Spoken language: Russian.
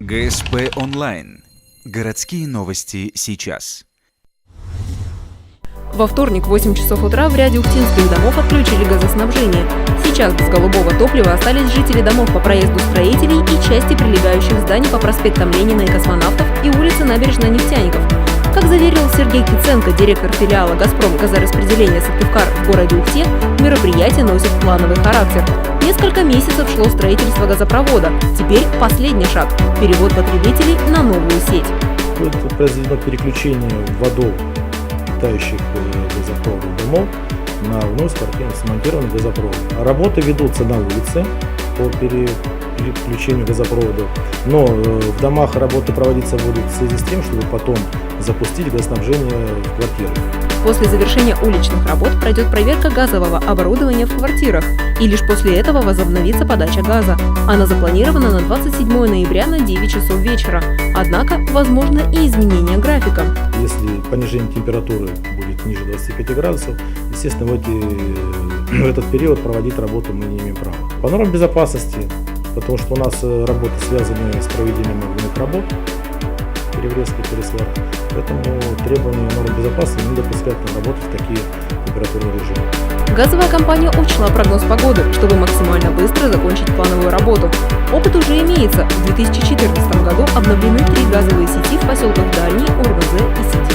ГСП онлайн. Городские новости сейчас. Во вторник в 8 часов утра в ряде ухтинских домов отключили газоснабжение. Сейчас без голубого топлива остались жители домов по проезду строителей и части прилегающих зданий по проспектам Ленина и Космонавтов и улице Набережной Нефтяников. Как заверил Сергей Киценко, директор филиала «Газпром» газораспределения Сыктывкар в городе Ухте, мероприятие носит плановый характер. Несколько месяцев шло строительство газопровода. Теперь последний шаг – перевод потребителей на новую сеть. Будет произведено переключение водов, питающих газопроводных домов, на вновь спортивно смонтированный газопровод. Работы ведутся на улице по переключению газопроводов, но в домах работы проводиться будут в связи с тем, чтобы потом запустить газоснабжение в квартирах. После завершения уличных работ пройдет проверка газового оборудования в квартирах, и лишь после этого возобновится подача газа. Она запланирована на 27 ноября на 9 часов вечера. Однако, возможно и изменение графика. Если понижение температуры будет ниже 25 градусов, естественно, в этот период проводить работу мы не имеем права. По нормам безопасности, потому что у нас работы связаны с проведением огневых работ, переврезки, пересварки. Поэтому требования норм безопасности не допускают на работу в такие температурные режимы. Газовая компания учла прогноз погоды, чтобы максимально быстро закончить плановую работу. Опыт уже имеется. В 2014 году обновлены 3 газовые сети в поселках Дальний, УРГЗ и Сети.